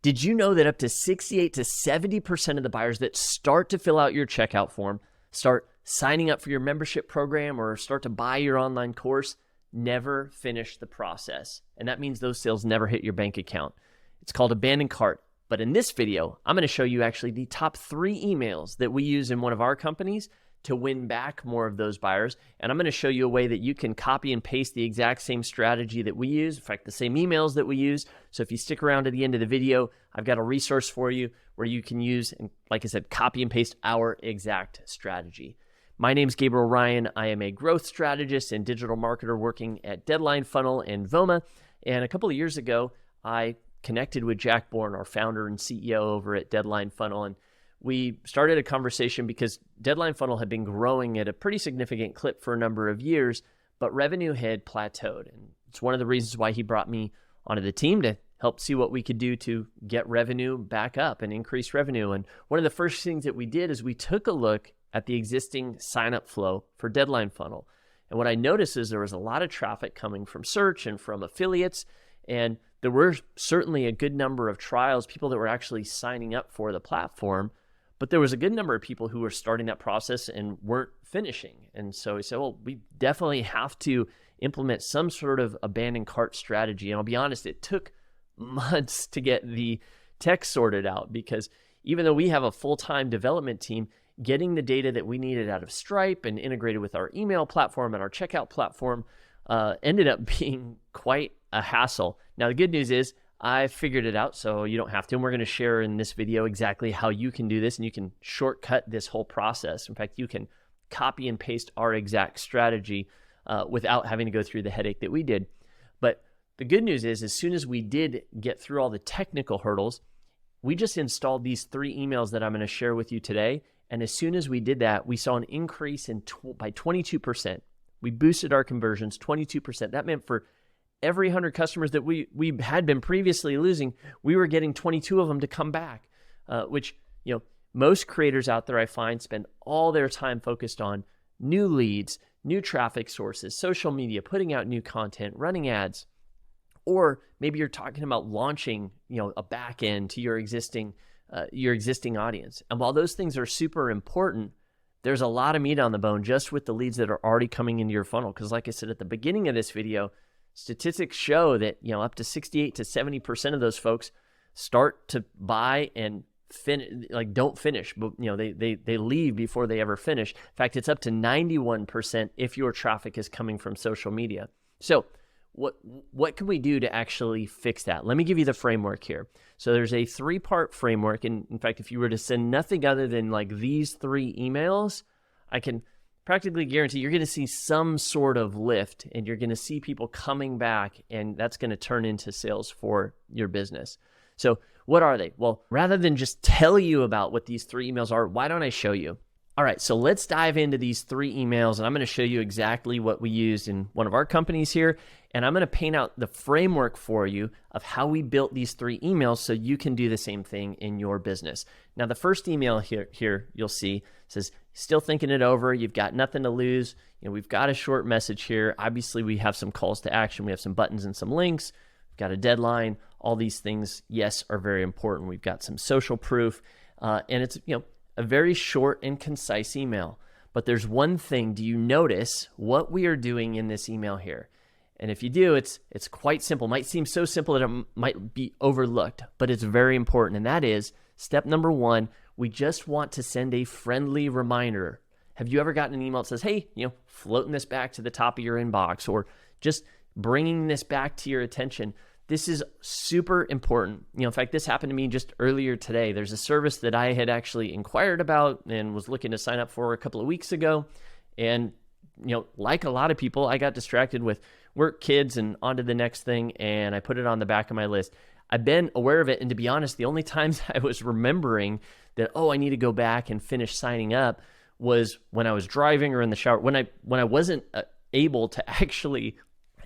Did you know that up to 68 to 70% of the buyers that start to fill out your checkout form, start signing up for your membership program, or start to buy your online course, never finish the process? And that means those sales never hit your bank account. It's called abandoned cart. But in this video, I'm going to show you actually the top 3 emails that we use in one of our companies to win back more of those buyers. And I'm going to show you a way that you can copy and paste the exact same strategy that we use, in fact, the same emails that we use. So if you stick around to the end of the video, I've got a resource for you where you can use, and like I said, copy and paste our exact strategy. My name is Gabriel Ryan. I am a growth strategist and digital marketer working at Deadline Funnel and Voma. And a couple of years ago, I connected with Jack Bourne, our founder and CEO over at Deadline Funnel, and we started a conversation because Deadline Funnel had been growing at a pretty significant clip for a number of years, but revenue had plateaued. And it's one of the reasons why he brought me onto the team to help see what we could do to get revenue back up and increase revenue. And one of the first things that we did is we took a look at the existing sign-up flow for Deadline Funnel. And what I noticed is there was a lot of traffic coming from search and from affiliates, and there were certainly a good number of trials, people that were actually signing up for the platform, but there was a good number of people who were starting that process and weren't finishing. And so we said, well, we definitely have to implement some sort of abandoned cart strategy. And I'll be honest, it took months to get the tech sorted out, because even though we have a full-time development team, getting the data that we needed out of Stripe and integrated with our email platform and our checkout platform ended up being quite a hassle. Now, the good news is I figured it out, so you don't have to. And we're going to share in this video exactly how you can do this, and you can shortcut this whole process. In fact, you can copy and paste our exact strategy without having to go through the headache that we did. But the good news is, as soon as we did get through all the technical hurdles, we just installed these 3 emails that I'm going to share with you today. And as soon as we did that, we saw an increase by 22%. We boosted our conversions 22%. That meant for every 100 customers that we had been previously losing, we were getting 22 of them to come back, which, most creators out there I find spend all their time focused on new leads, new traffic sources, social media, putting out new content, running ads, or maybe you're talking about launching, a back end to your existing audience. And while those things are super important, there's a lot of meat on the bone just with the leads that are already coming into your funnel. Because like I said at the beginning of this video, statistics show that up to 68 to 70% of those folks start to buy and don't finish, but they leave before they ever finish. In fact, it's up to 91% if your traffic is coming from social media. So what can we do to actually fix that? Let me give you the framework here. So there's a 3-part framework, and in fact, if you were to send nothing other than these 3 emails, I can practically guarantee you're going to see some sort of lift, and you're going to see people coming back, and that's going to turn into sales for your business. So what are they? Well, rather than just tell you about what these 3 emails are, why don't I show you? All right, so let's dive into these 3 emails, and I'm going to show you exactly what we used in one of our companies here, and I'm going to paint out the framework for you of how we built these 3 emails so you can do the same thing in your business. Now, the first email here you'll see says, still thinking it over, you've got nothing to lose, we've got a short message here. Obviously, we have some calls to action, we have some buttons and some links, we've got a deadline. All these things, yes, are very important. We've got some social proof, and it's, a very short and concise email. But there's one thing. Do you notice what we are doing in this email here? And if you do, it's quite simple. It might seem so simple that it might be overlooked, but it's very important. And that is step number 1. We just want to send a friendly reminder. Have you ever gotten an email that says, hey, floating this back to the top of your inbox, or just bringing this back to your attention? This is super important. In fact, this happened to me just earlier today. There's a service that I had actually inquired about and was looking to sign up for a couple of weeks ago. And, like a lot of people, I got distracted with work, kids, and on to the next thing. And I put it on the back of my list. I've been aware of it. And to be honest, the only times I was remembering that, I need to go back and finish signing up was when I was driving or in the shower, when I wasn't able to actually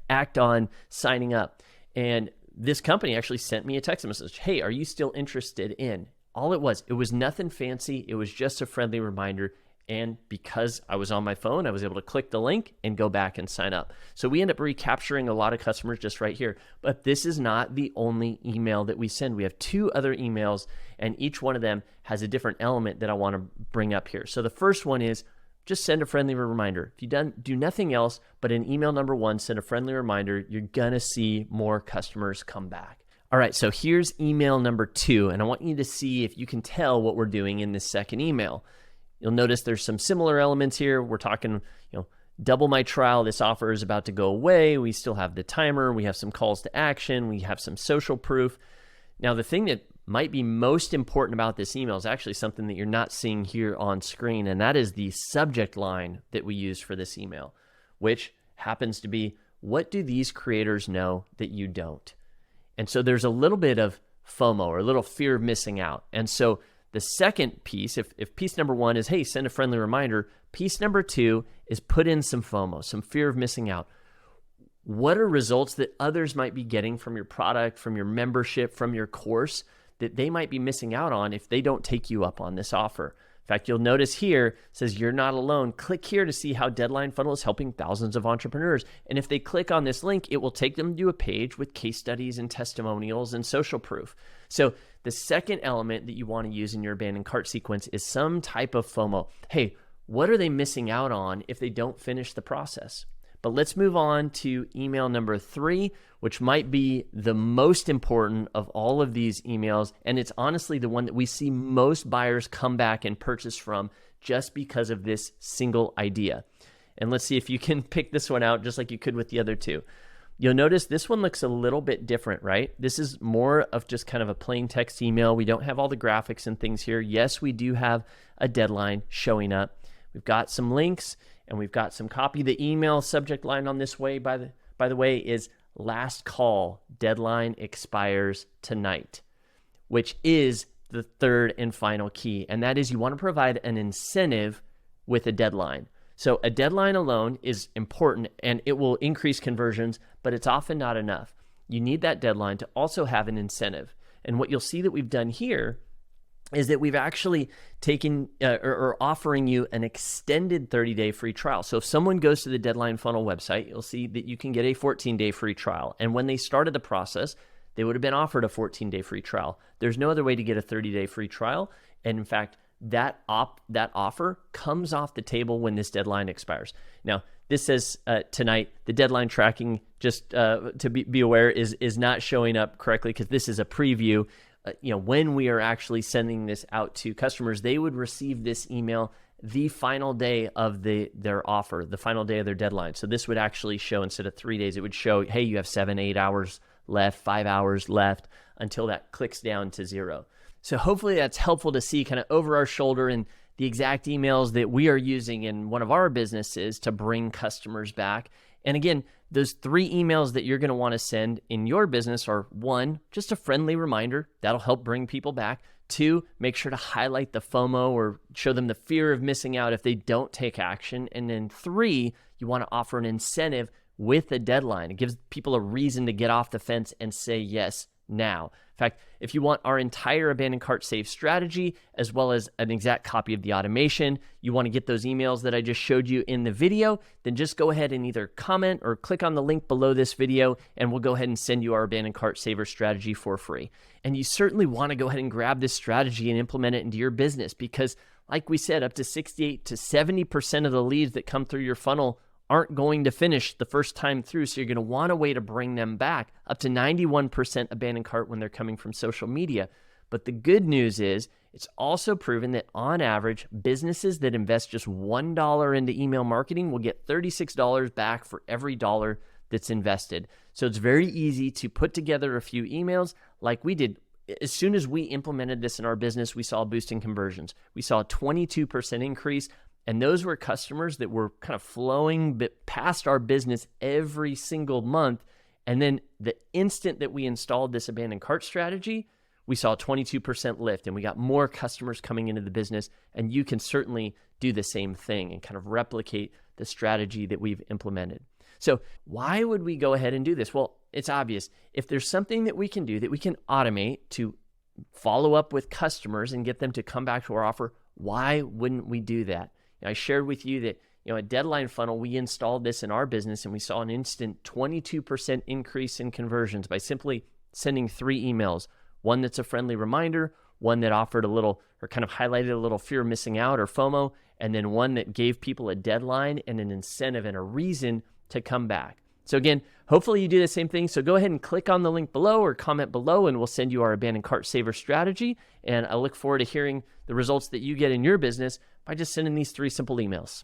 act on signing up. And this company actually sent me a text message. Hey, are you still interested in? All it was nothing fancy. It was just a friendly reminder. And because I was on my phone, I was able to click the link and go back and sign up. So we end up recapturing a lot of customers just right here. But this is not the only email that we send. We have 2 other emails, and each one of them has a different element that I want to bring up here. So the first one is just send a friendly reminder. If you do nothing else but in email number 1, send a friendly reminder, you're going to see more customers come back. All right, so here's email number 2, and I want you to see if you can tell what we're doing in this second email. You'll notice there's some similar elements here. We're talking, double my trial. This offer is about to go away. We still have the timer. We have some calls to action. We have some social proof. Now, the thing that might be most important about this email is actually something that you're not seeing here on screen, and that is the subject line that we use for this email, which happens to be, what do these creators know that you don't? And so there's a little bit of FOMO, or a little fear of missing out. And so the second piece, if piece number 1 is, hey, send a friendly reminder, piece number 2 is put in some FOMO, some fear of missing out. What are results that others might be getting from your product, from your membership, from your course that they might be missing out on if they don't take you up on this offer? In fact, you'll notice here, it says you're not alone. Click here to see how Deadline Funnel is helping thousands of entrepreneurs. And if they click on this link, it will take them to a page with case studies and testimonials and social proof. So the second element that you want to use in your abandoned cart sequence is some type of FOMO. Hey, what are they missing out on if they don't finish the process? But let's move on to email number 3, which might be the most important of all of these emails. And it's honestly the one that we see most buyers come back and purchase from just because of this single idea. And let's see if you can pick this one out just like you could with the other 2. You'll notice this one looks a little bit different, right? This is more of just kind of a plain text email. We don't have all the graphics and things here. Yes, we do have a deadline showing up. We've got some links and we've got some copy. The email subject line on this way, by the way, is last call, deadline expires tonight, which is the third and final key. And that is you want to provide an incentive with a deadline. So a deadline alone is important and it will increase conversions, but it's often not enough. You need that deadline to also have an incentive. And what you'll see that we've done here is that we've actually taken or offering you an extended 30-day free trial. So if someone goes to the Deadline Funnel website, you'll see that you can get a 14-day free trial. And when they started the process, they would have been offered a 14-day free trial. There's no other way to get a 30-day free trial. And in fact, that offer comes off the table when this deadline expires. Now, this says tonight, the deadline tracking, just to be aware, is not showing up correctly because this is a preview. When we are actually sending this out to customers, they would receive this email the final day of their offer, the final day of their deadline. So this would actually show, instead of 3 days, it would show, hey, you have 7-8 hours left, 5 hours left, until that clicks down to 0. So hopefully that's helpful to see kind of over our shoulder and the exact emails that we are using in one of our businesses to bring customers back. And again, those 3 emails that you're going to want to send in your business are: 1, just a friendly reminder. That'll help bring people back. 2, make sure to highlight the FOMO or show them the fear of missing out if they don't take action. And then 3, you want to offer an incentive with a deadline. It gives people a reason to get off the fence and say yes now. In fact, if you want our entire abandoned cart save strategy, as well as an exact copy of the automation, you want to get those emails that I just showed you in the video, then just go ahead and either comment or click on the link below this video, and we'll go ahead and send you our abandoned cart saver strategy for free. And you certainly want to go ahead and grab this strategy and implement it into your business because, like we said, up to 68 to 70% of the leads that come through your funnel aren't going to finish the first time through. So you're going to want a way to bring them back. Up to 91% abandoned cart when they're coming from social media. But the good news is it's also proven that on average, businesses that invest just $1 into email marketing will get $36 back for every dollar that's invested. So it's very easy to put together a few emails like we did. As soon as we implemented this in our business, we saw a boost in conversions. We saw a 22% increase. And those were customers that were kind of flowing past our business every single month. And then the instant that we installed this abandoned cart strategy, we saw a 22% lift and we got more customers coming into the business. And you can certainly do the same thing and kind of replicate the strategy that we've implemented. So why would we go ahead and do this? Well, it's obvious. If there's something that we can do that we can automate to follow up with customers and get them to come back to our offer, why wouldn't we do that? I shared with you that a deadline funnel, we installed this in our business and we saw an instant 22% increase in conversions by simply sending 3 emails. One that's a friendly reminder, one that offered a little or kind of highlighted a little fear of missing out or FOMO, and then one that gave people a deadline and an incentive and a reason to come back. So again, hopefully you do the same thing. So go ahead and click on the link below or comment below and we'll send you our abandoned cart saver strategy. And I look forward to hearing the results that you get in your business by just sending these 3 simple emails.